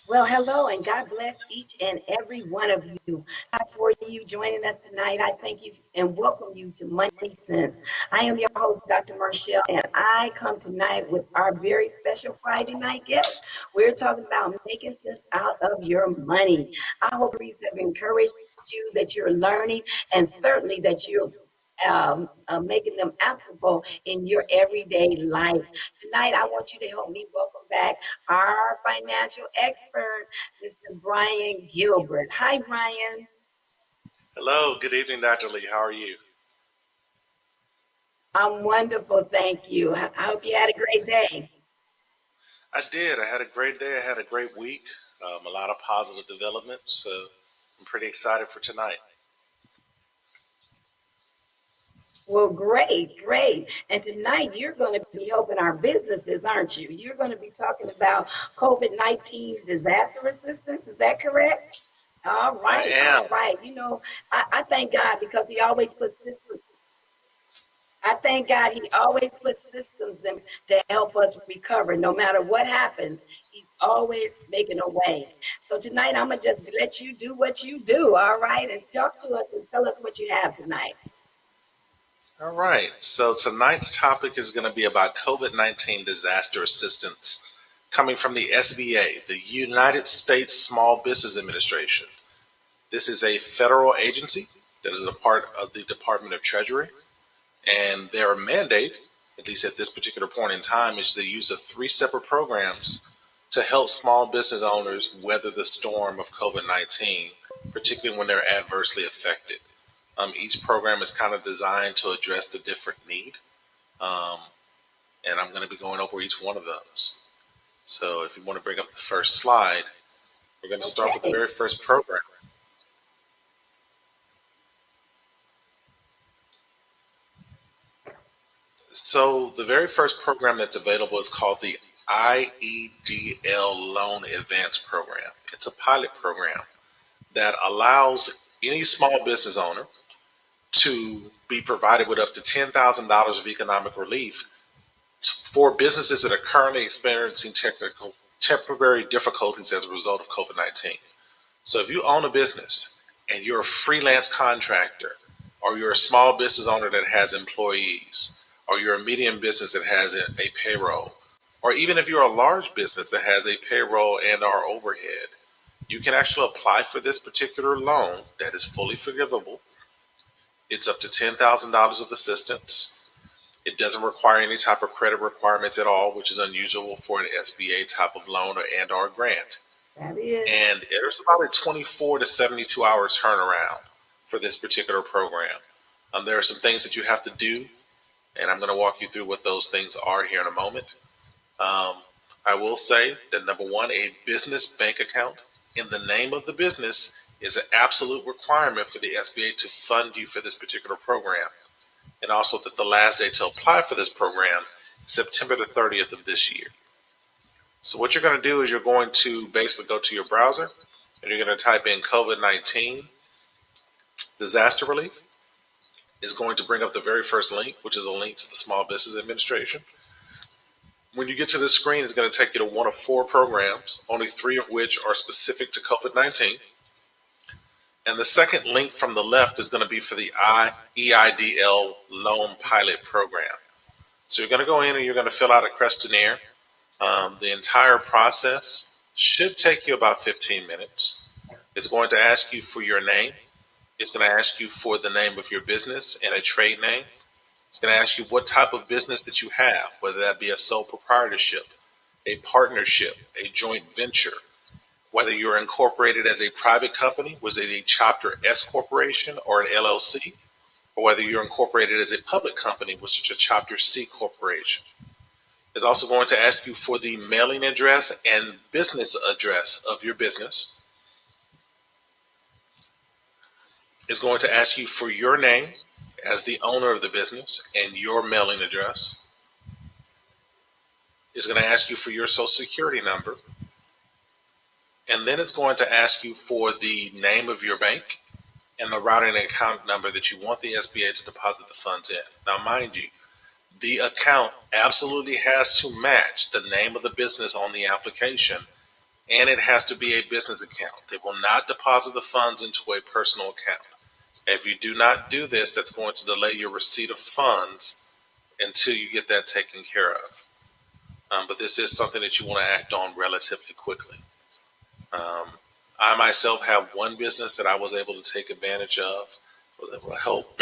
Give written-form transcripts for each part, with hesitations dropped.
Well, hello, and God bless each and every one of you. God, for you joining us tonight, I thank you and welcome you to Money Sense. I am your host, Dr. Marshall, and I come tonight with our very special Friday night guest. We're talking about making sense out of your money. I hope these have encouraged you, that you're learning, and certainly that you're making them applicable in your everyday life. Tonight, I want you to help me welcome back our financial expert, Mr. Brian Gilbert. Hi, Brian. Hello, good evening, Dr. Lee. How are you? I'm wonderful, thank you. I hope you had a great day. I did. I had a great day. I had a great week. A lot of positive development. So I'm pretty excited for tonight. Well, great, great. And tonight you're going to be helping our businesses, aren't you? You're going to be talking about COVID-19 disaster assistance. Is that correct? All I right, am. all right. I thank God because He always puts systems. I thank God He always puts systems in to help us recover. No matter what happens, He's always making a way. So tonight I'm gonna just let you do what you do, all right, and talk to us and tell us what you have tonight. All right. So tonight's topic is going to be about COVID-19 disaster assistance coming from the SBA, the United States Small Business Administration. This is a federal agency that is a part of the Department of Treasury. And their mandate, at least at this particular point in time, is the use of three separate programs to help small business owners weather the storm of COVID-19, particularly when they're adversely affected. Each program is kind of designed to address the different need, um, and I'm going to be going over each one of those. So if you want to bring up the first slide, we're going to start with the Okay. very first program. So the very first program that's available is called the IEDL Loan Advance Program. It's a pilot program that allows any small business owner to be provided with up to $10,000 of economic relief for businesses that are currently experiencing temporary difficulties as a result of COVID-19. So if you own a business and you're a freelance contractor, or you're a small business owner that has employees, or you're a medium business that has a payroll, or even if you're a large business that has a payroll and our overhead, you can actually apply for this particular loan that is fully forgivable. It's up to $10,000 of assistance. It doesn't require any type of credit requirements at all, which is unusual for an SBA type of loan or grant. That is. And there's about a 24 to 72 hour turnaround for this particular program. There are some things that you have to do, and I'm going to walk you through what those things are here in a moment. I will say that number one, a business bank account in the name of the business is an absolute requirement for the SBA to fund you for this particular program. And also that the last day to apply for this program is September the 30th of this year. So what you're going to do is you're going to basically go to your browser and you're going to type in COVID-19 disaster relief. It's going to bring up the very first link, which is a link to the Small Business Administration. When you get to this screen, it's going to take you to one of four programs, only three of which are specific to COVID-19. And the second link from the left is going to be for the EIDL Loan Pilot Program. So you're going to go in and you're going to fill out a questionnaire. The entire process should take you about 15 minutes. It's going to ask you for your name. It's going to ask you for the name of your business and a trade name. It's going to ask you what type of business that you have, whether that be a sole proprietorship, a partnership, a joint venture, whether you're incorporated as a private company, was it a Chapter S corporation or an LLC, or whether you're incorporated as a public company, which is a Chapter C corporation. It's also going to ask you for the mailing address and business address of your business. It's going to ask you for your name as the owner of the business and your mailing address. It's going to ask you for your social security number. And then it's going to ask you for the name of your bank and the routing account number that you want the SBA to deposit the funds in. Now, mind you, the account absolutely has to match the name of the business on the application, and it has to be a business account. They will not deposit the funds into a personal account. If you do not do this, that's going to delay your receipt of funds until you get that taken care of. But this is something that you want to act on relatively quickly. Um, I myself have one business that I was able to take advantage of. Was able to help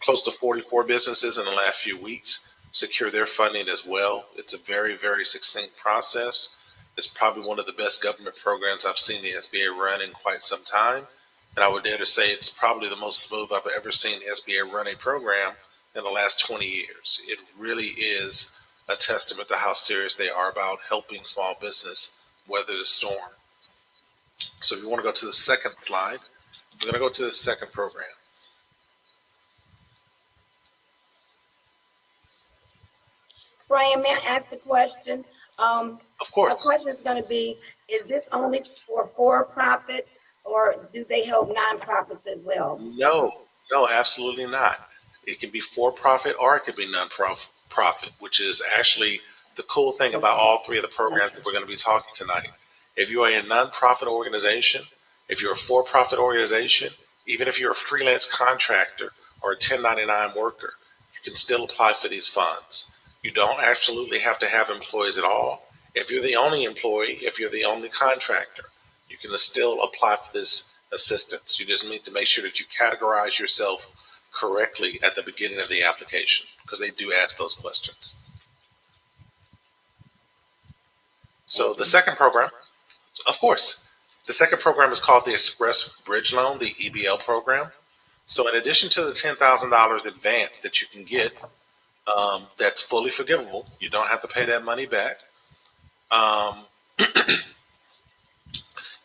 close to 44 businesses in the last few weeks secure their funding as well. It's a very, very succinct process. It's probably one of the best government programs I've seen the SBA run in quite some time. And I would dare to say it's probably the most smooth I've ever seen the SBA run a program in the last 20 years. It really is a testament to how serious they are about helping small business weather the storm. So if you want to go to the second slide, we're going to go to the second program. Brian, may I ask the question? Of My course. question is going to be, is this only for profit, or do they help nonprofits as well? No, no, absolutely not. It can be for profit or it can be non-profit, which is actually the cool thing about Okay. all three of the programs that we're going to be talking tonight. If you are a nonprofit organization, if you're a for-profit organization, even if you're a freelance contractor or a 1099 worker, you can still apply for these funds. You don't absolutely have to have employees at all. If you're the only employee, if you're the only contractor, you can still apply for this assistance. You just need to make sure that you categorize yourself correctly at the beginning of the application because they do ask those questions. So Thank the you. second program, of course, the second program is called the Express Bridge Loan, the EBL program. So in addition to the $10,000 advance that you can get, that's fully forgivable. You don't have to pay that money back. Um,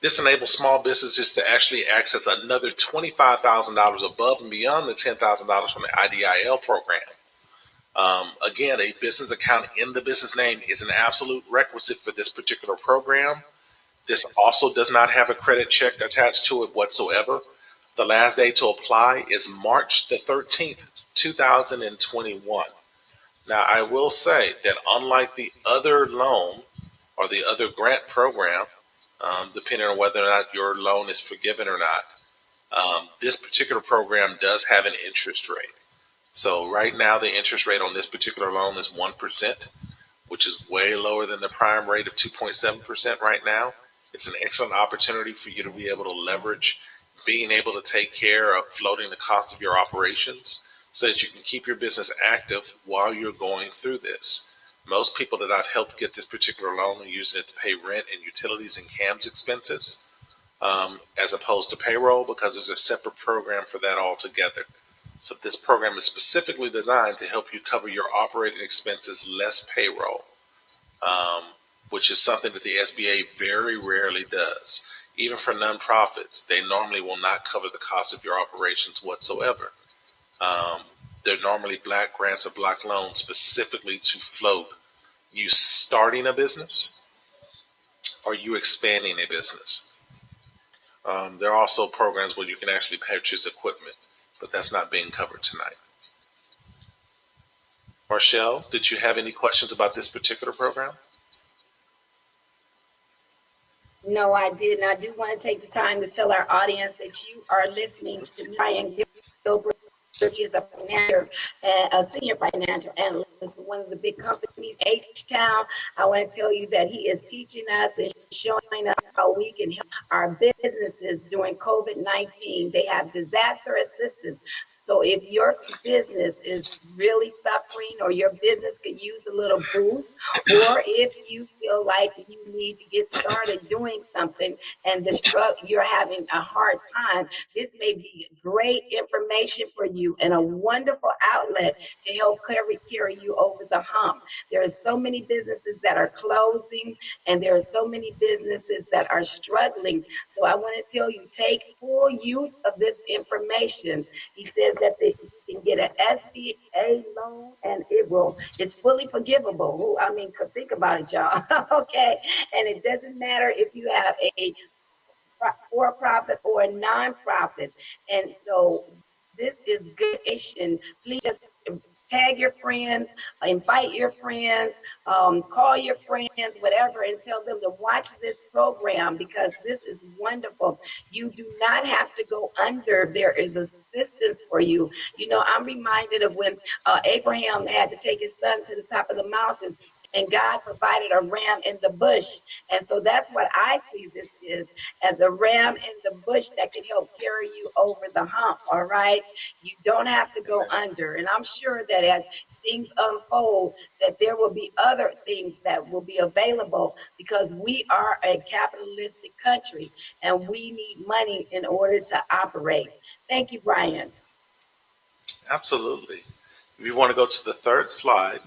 This enables small businesses to actually access another $25,000 above and beyond the $10,000 from the IDIL program. Again, a business account in the business name is an absolute requisite for this particular program. This also does not have a credit check attached to it whatsoever. The last day to apply is March the 13th, 2021. Now, I will say that unlike the other loan or the other grant program, depending on whether or not your loan is forgiven or not, this particular program does have an interest rate. So right now, the interest rate on this particular loan is 1%, which is way lower than the prime rate of 2.7% right now. It's an excellent opportunity for you to be able to leverage being able to take care of floating the cost of your operations so that you can keep your business active while you're going through this. Most people that I've helped get this particular loan are using it to pay rent and utilities and CAMS expenses, as opposed to payroll, because there's a separate program for that altogether. So this program is specifically designed to help you cover your operating expenses less payroll, um, which is something that the SBA very rarely does. Even for nonprofits, they normally will not cover the cost of your operations whatsoever. Um, they're normally black grants or black loans specifically to float you starting a business or you expanding a business. There are also programs where you can actually purchase equipment, but that's not being covered tonight. Marshall, did you have any questions about this particular program? No, I didn't. I do want to take the time to tell our audience that you are listening to Brian Gilbert. He is a financial, a senior financial analyst for one of the big companies, H-Town. I want to tell you that he is teaching us and showing us how we can help our businesses during COVID-19. They have disaster assistance. So if your business is really suffering or your business could use a little boost, or if you feel like you need to get started doing something and you're having a hard time, this may be great information for you. you and a wonderful outlet to help carry you over the hump. There are so many businesses that are closing, and there are so many businesses that are struggling. So I want to tell you, take full use of this information. He says that you can get an SBA loan, and it's fully forgivable. I mean, think about it, y'all. Okay. And it doesn't matter if you have a for profit or a nonprofit. And so this is good information. Please just tag your friends, invite your friends, call your friends, whatever, and tell them to watch this program because this is wonderful. You do not have to go under. There is assistance for you. You know, I'm reminded of when Abraham had to take his son to the top of the mountain. And God provided a ram in the bush. And so that's what I see this is as a ram in the bush that can help carry you over the hump. All right. You don't have to go Amen. under. And I'm sure that as things unfold, that there will be other things that will be available because we are a capitalistic country and we need money in order to operate. Thank you, Brian. Absolutely. If you want to go to the third slide.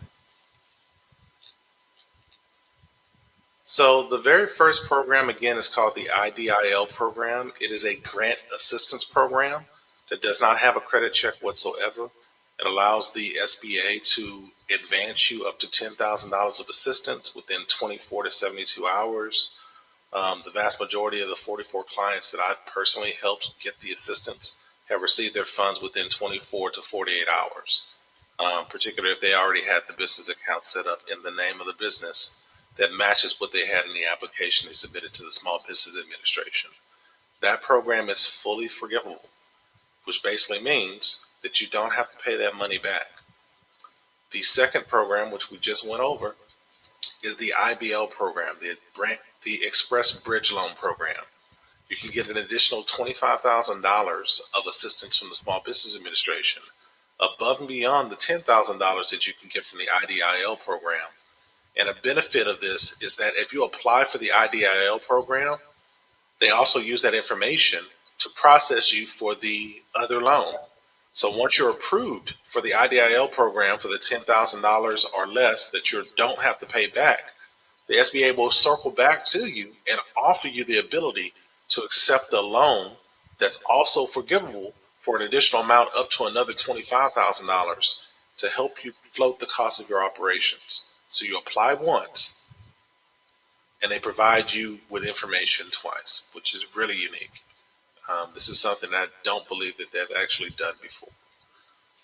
So the very first program, again, is called the IDIL program. It is a grant assistance program that does not have a credit check whatsoever. It allows the SBA to advance you up to $10,000 of assistance within 24 to 72 hours. The vast majority of the 44 clients that I've personally helped get the assistance have received their funds within 24 to 48 hours, particularly if they already had the business account set up in the name of the business that matches what they had in the application they submitted to the Small Business Administration. That program is fully forgivable, which basically means that you don't have to pay that money back. The second program, which we just went over, is the IBL program, the Express Bridge Loan Program. You can get an additional $25,000 of assistance from the Small Business Administration, above and beyond the $10,000 that you can get from the IDIL program. And a benefit of this is that if you apply for the IDIL program, they also use that information to process you for the other loan. So once you're approved for the IDIL program for the $10,000 or less that you don't have to pay back, the SBA will circle back to you and offer you the ability to accept a loan that's also forgivable for an additional amount up to another $25,000 to help you float the cost of your operations. So you apply once and they provide you with information twice, which is really unique. This is something I don't believe that they've actually done before.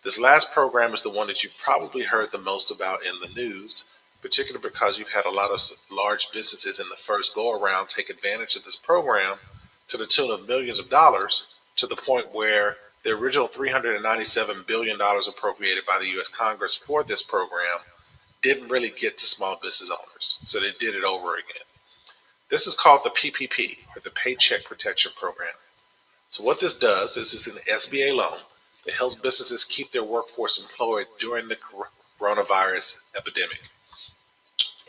This last program is the one that you've probably heard the most about in the news, particularly because you've had a lot of large businesses in the first go around take advantage of this program to the tune of millions of dollars, to the point where the original $397 billion appropriated by the U.S. Congress for this program didn't really get to small business owners. So they did it over again. This is called the PPP, or the Paycheck Protection Program. So what this does is it's an SBA loan that helps businesses keep their workforce employed during the coronavirus epidemic.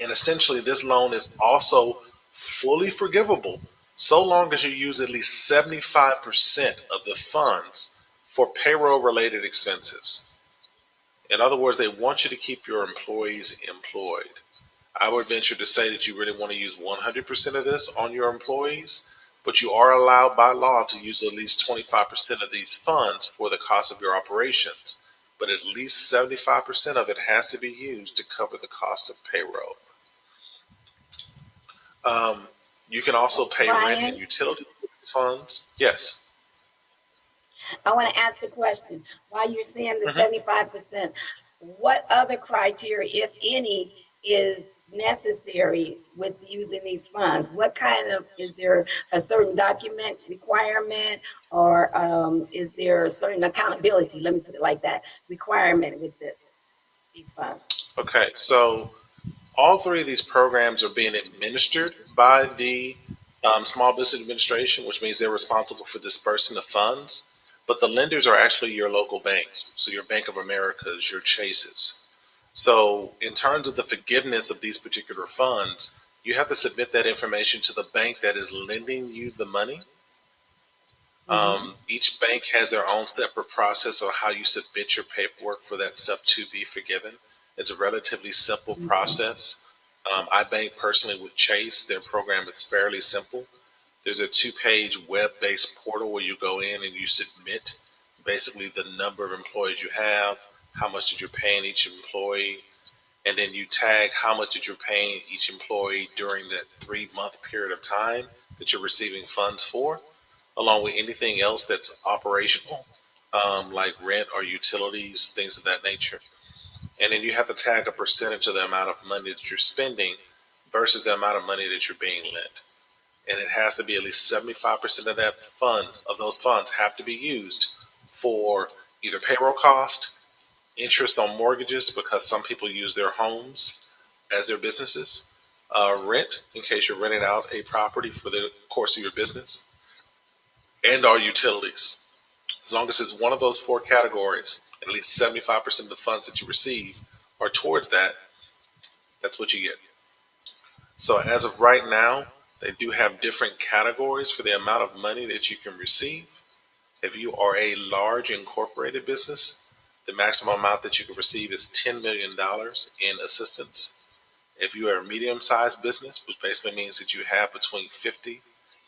And essentially, this loan is also fully forgivable so long as you use at least 75% of the funds for payroll related expenses. In other words, they want you to keep your employees employed. I would venture to say that you really want to use 100% of this on your employees, but you are allowed by law to use at least 25% of these funds for the cost of your operations. But at least 75% of it has to be used to cover the cost of payroll. You can also pay rent and Brian, utility funds. Yes. I want to ask the question while you're saying the hmm 75%, what other criteria, if any, is necessary with using these funds? What kind of, is there a certain document requirement or is there a certain accountability, let me put it like that, requirement with these funds? Okay. So all three of these programs are being administered by the Small Business Administration, which means they're responsible for dispersing the funds. But the lenders are actually your local banks. So your Bank of Americas, your Chases. So in terms of the forgiveness of these particular funds, you have to submit that information to the bank that is lending you the money. Mm-hmm. Each bank has their own separate process on how you submit your paperwork for that stuff to be forgiven. It's a relatively simple Okay. process. I bank personally with Chase. Their program is fairly simple. There's a two-page web-based portal where you go in and you submit basically the number of employees you have, how much that you're paying each employee, and then you tag how much that you're paying each employee during that 3 month period of time that you're receiving funds for, along with anything else that's operational, like rent or utilities, things of that nature. And then you have to tag a percentage of the amount of money that you're spending versus the amount of money that you're being lent. And it has to be at least 75% of that fund, of those funds, have to be used for either payroll cost, interest on mortgages, because some people use their homes as their businesses, rent, in case you're renting out a property for the course of your business, and our utilities. As long as it's one of those four categories, at least 75% of the funds that you receive are towards that, that's what you get. So as of right now, they do have different categories for the amount of money that you can receive. If you are a large incorporated business, the maximum amount that you can receive is $10 million in assistance. If you are a medium-sized business, which basically means that you have between 50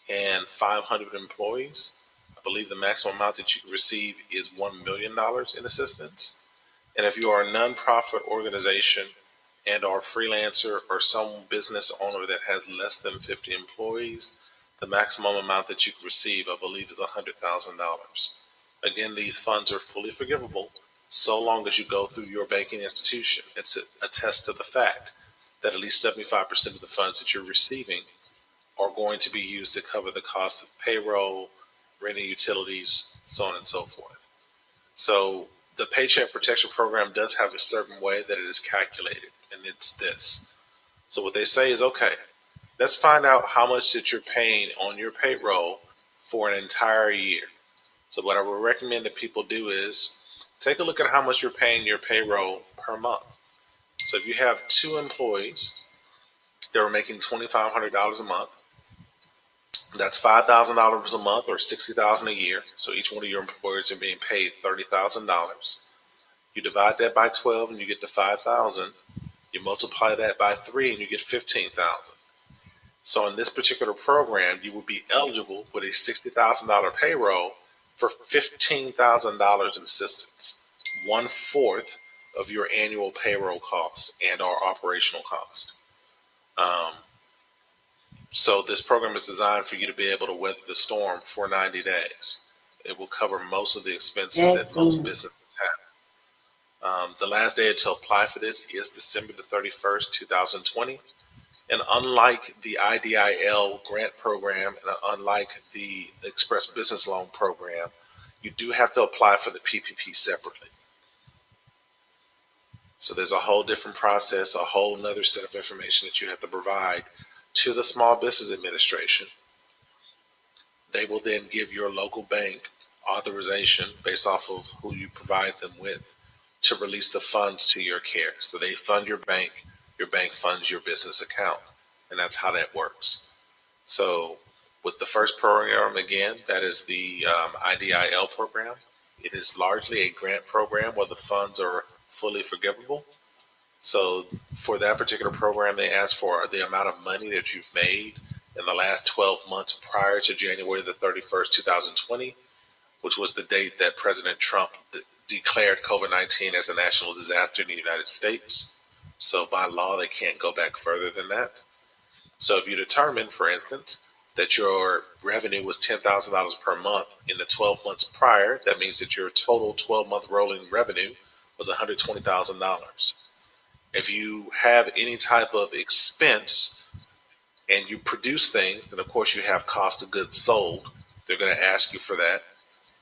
and 500 employees, I believe the maximum amount that you can receive is $1 million in assistance. And if you are a nonprofit organization and are a freelancer or some business owner that has less than 50 employees, the maximum amount that you can receive, I believe, is $100,000. Again, these funds are fully forgivable so long as you go through your banking institution and attest to the fact that at least 75% of the funds that you're receiving are going to be used to cover the cost of payroll, rent and utilities, so on and so forth. So the Paycheck Protection Program does have a certain way that it is calculated, and it's this. So what they say is, okay, let's find out how much that you're paying on your payroll for an entire year. So what I would recommend that people do is take a look at how much you're paying your payroll per month. So if you have two employees that are making $2,500 a month, that's $5,000 a month or $60,000 a year. So each one of your employees are being paid $30,000. You divide that by 12 and you get the 5,000. You multiply that by 3 and you get 15,000. So in this particular program, you will be eligible with a $60,000 payroll for $15,000 in assistance, 1/4 of your annual payroll cost and our operational cost. Um, so this program is designed for you to be able to weather the storm for 90 days. It will cover most of the expenses that most Excellent. businesses have. The last day to apply for this is December the 31st, 2020. And unlike the IDIL grant program and unlike the Express Business Loan program, you do have to apply for the PPP separately. So there's a whole different process, a whole nother set of information that you have to provide to the Small Business Administration. They will then give your local bank authorization based off of who you provide them with to release the funds to your care. So they fund your bank funds your business account. And that's how that works. So with the first program, again, that is the IDIL program. It is largely a grant program where the funds are fully forgivable. So for that particular program, they ask for the amount of money that you've made in the last 12 months prior to January the 31st, 2020, which was the date that President Trump declared COVID-19 as a national disaster in the United States. So by law, they can't go back further than that. So if you determine, for instance, that your revenue was $10,000 per month in the 12 months prior, that means that your total 12-month rolling revenue was $120,000. If you have any type of expense and you produce things, then of course you have cost of goods sold. They're going to ask you for that.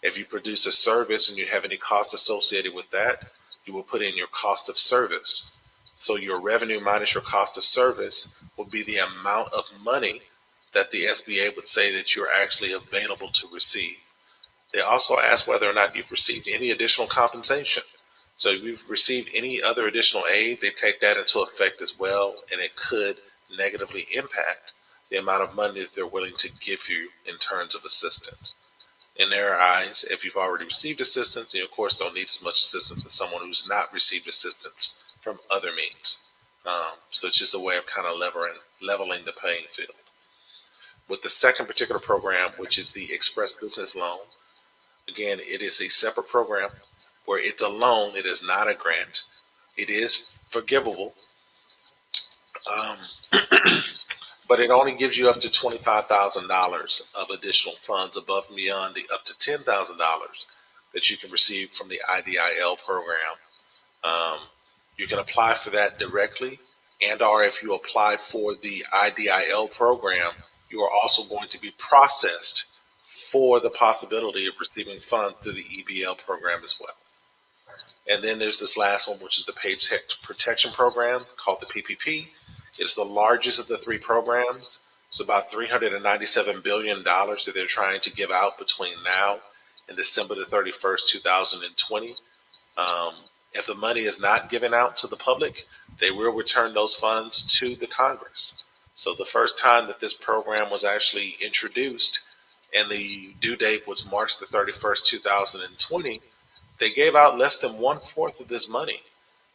If you produce a service and you have any cost associated with that, you will put in your cost of service. So your revenue minus your cost of service will be the amount of money that the SBA would say that you're actually available to receive. They also ask whether or not you've received any additional compensation. So if you've received any other additional aid, they take that into effect as well, and it could negatively impact the amount of money that they're willing to give you in terms of assistance. in their eyes if you've already received assistance. You, of course, don't need as much assistance as someone who's not received assistance from other means. So it's just a way of kind of leveling the playing field. With the second particular program, which is the Express Business Loan, again, it is a separate program where it's a loan. It is not a grant. It is forgivable, um, but it only gives you up to $25,000 of additional funds above and beyond the up to $10,000 that you can receive from the IDIL program. Um, you can apply for that directly, and or if you apply for the IDIL program, you are also going to be processed for the possibility of receiving funds through the EBL program as well. And then there's this last one, which is the Paycheck Protection Program, called the PPP. It's the largest of the three programs. It's about $397 billion that they're trying to give out between now and December the 31st, 2020. If the money is not given out to the public, they will return those funds to the Congress. So the first time that this program was actually introduced and the due date was March the 31st, 2020, they gave out less than 1/4 of this money.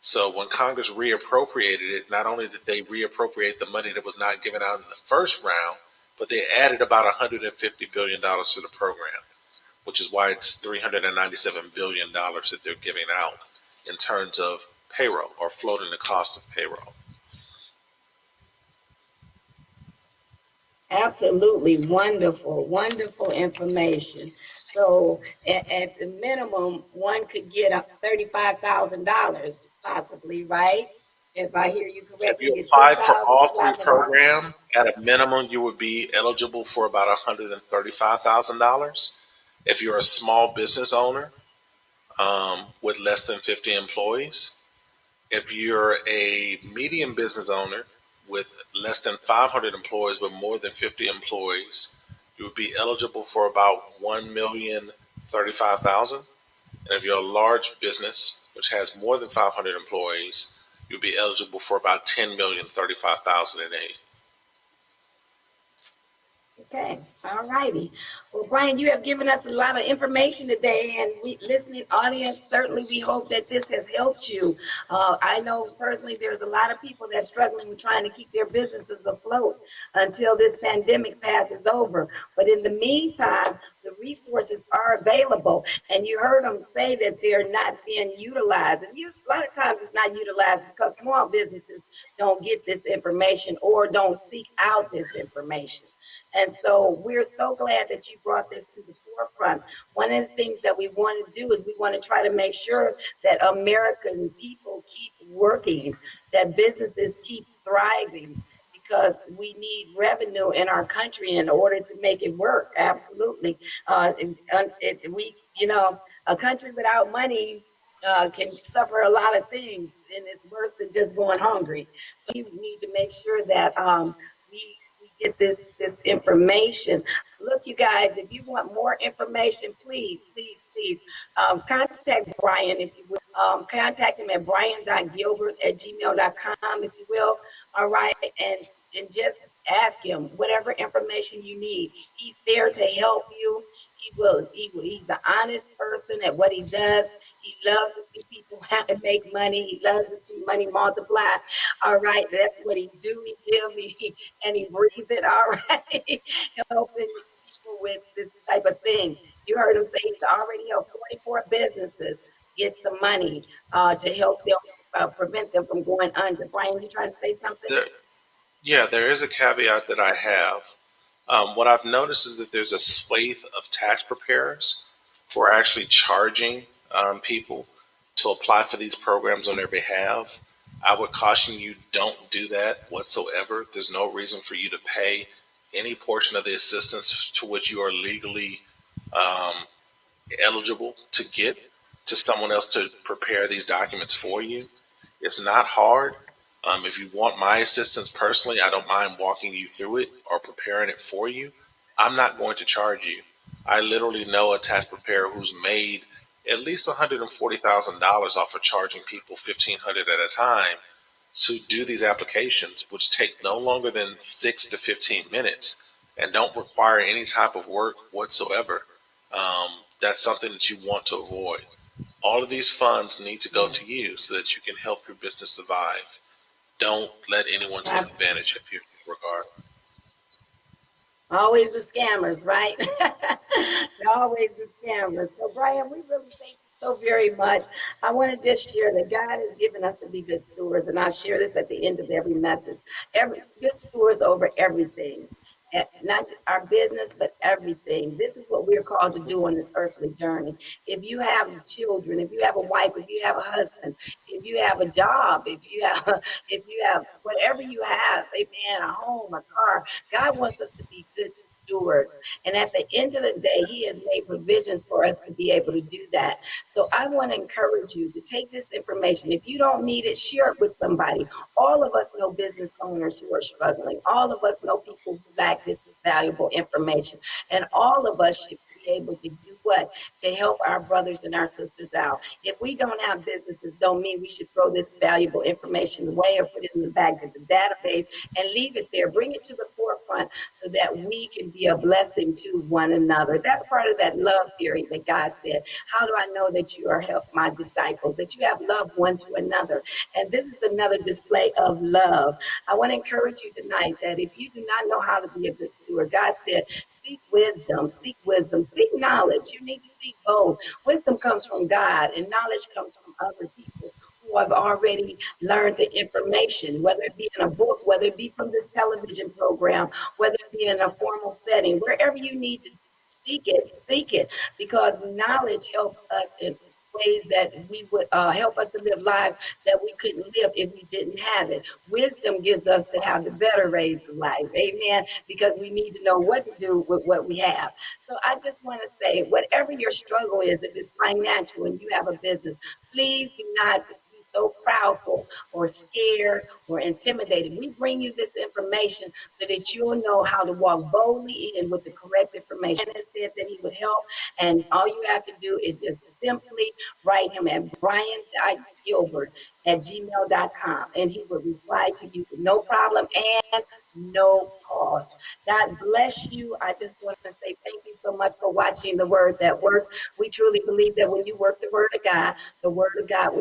So when Congress reappropriated it, not only did they reappropriate the money that was not given out in the first round, but they added about $150 billion to the program, which is why it's $397 billion that they're giving out in terms of payroll or floating the cost of payroll. Absolutely wonderful, wonderful information. So at the minimum, one could get up $35,000 possibly, right? If I hear you If correctly, you get applied for 10,000 all three plus a month. programs, at a minimum, you would be eligible for about $135,000. If you're a small business owner with less than 50 employees, if you're a medium business owner with less than 500 employees but more than 50 employees, you would be eligible for about 1,035,000. And if you're a large business which has more than 500 employees, you'll be eligible for about 10,035,000 in aid. Okay, all righty. Well, Brian, you have given us a lot of information today, and we, listening audience, certainly we hope that this has helped you. I know personally there's a lot of people that's struggling with trying to keep their businesses afloat until this pandemic passes over. But in the meantime, the resources are available, and you heard them say that they're not being utilized. And a lot of times it's not utilized because small businesses don't get this information or don't seek out this information. And so we're so glad that you brought this to the forefront. One of the things that we want to do is we want to try to make sure that American people keep working, that businesses keep thriving, because we need revenue in our country in order to make it work. Absolutely. A country without money can suffer a lot of things, and it's worse than just going hungry. So we need to make sure that we get this information. Look, you guys, if you want more information, please contact Brian, if you will. Contact him at brian.gilbert@gmail.com, if you will. All right, and just ask him whatever information you need. He's there to help you. He's an honest person at what he does. He loves to see people have to make money. He loves to see money multiply. All right, that's what he do. He live, and he breathes it. All right, helping people with this type of thing. You heard him say he's already helped 44 businesses get some money to help them prevent them from going under. Brian, you trying to say something? There, yeah, there is a caveat that I have. What I've noticed is that there's a swathe of tax preparers who are actually charging people to apply for these programs on their behalf. I would caution you, don't do that whatsoever. There's no reason for you to pay any portion of the assistance to which you are legally um, eligible to get to someone else to prepare these documents for you. It's not hard. If you want my assistance personally, I don't mind walking you through it or preparing it for you. I'm not going to charge you. I literally know a tax preparer who's made at least $140,000 off of charging people $1,500 at a time to do these applications, which take no longer than 6 to 15 minutes and don't require any type of work whatsoever. That's something that you want to avoid. All of these funds need to go Yes. to you so that you can help your business survive. Don't let anyone take Ab- advantage of you in that regard. Always the scammers, right? They're always the scammers. So, Brian, we really thank you so very much. I want to just share that God has given us to be good stewards, and I share this at the end of every message. Every good stewards over everything. Not our business, but everything. This is what we're called to do on this earthly journey. If you have children, if you have a wife, if you have a husband, if you have a job, if you have, if you have whatever you have, amen, a home, a car, God wants us to be good stewards. And at the end of the day, He has made provisions for us to be able to do that. So I want to encourage you to take this information. If you don't need it, share it with somebody. All of us know business owners who are struggling. All of us know people who lack this valuable information. And all of us should be able to do what? To help our brothers and our sisters out. If we don't have businesses, don't mean we should throw this valuable information away or put it in the back of the database and leave it there. Bring it to the forefront so that we can be a blessing to one another. That's part of that love theory that God said. How do I know that you are help my disciples? That you have love one to another. And this is another display of love. I want to encourage you tonight that if you do not know how to be a good steward, God said, seek wisdom, seek knowledge. You need to seek both. Wisdom comes from God, and knowledge comes from other people who have already learned the information, whether it be in a book, whether it be from this television program, whether it be in a formal setting, wherever you need to seek it, because knowledge helps us in ways that we would help us to live lives that we couldn't live if we didn't have it. Wisdom gives us to have the better raised life. Amen. Because we need to know what to do with what we have. So I just want to say, whatever your struggle is, if it's financial and you have a business, please do not be so proudful or scared or intimidated. We bring you this information so that you'll know how to walk boldly in with the correct information. And it said that he would help, and all you have to do is just simply write him at brian.gilbert@gmail.com, and he will reply to you with no problem and no cost. God bless you. I just want to say thank you so much for watching The Word That Works. We truly believe that when you work the Word of God will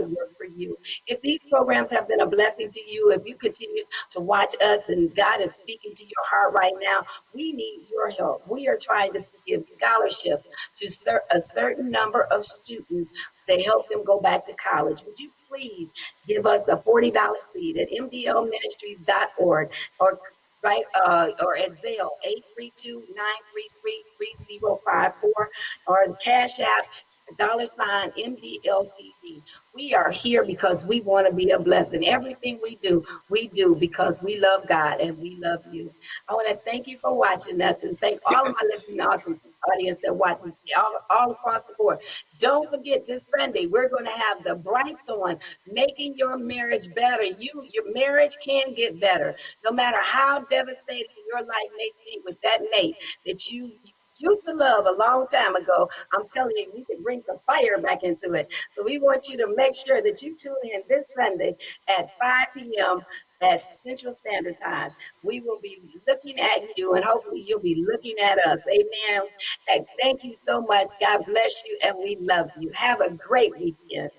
work for you. If these programs have been a blessing to you, if you continue to watch us and God is speaking to your heart right now, we need your help. We are trying to give scholarships to a certain number of students to help them go back to college. Would you please give us a $40 seed at mdlministries.org or or at Zelle 832-933-3054 or the Cash App $MDLTV. We are here because we want to be a blessing. Everything we do because we love God and we love you. I want to thank you for watching us and thank all of my listening awesome audience that watch us all across the board. Don't forget this Sunday, we're going to have the Brights on, making your marriage better. Your marriage can get better. No matter how devastating your life may seem with that mate that you used to love a long time ago, I'm telling you, we can bring some fire back into it. So we want you to make sure that you tune in this Sunday at 5 p.m. at Central Standard Time. We will be looking at you and hopefully you'll be looking at us. Amen. And thank you so much. God bless you and we love you. Have a great weekend.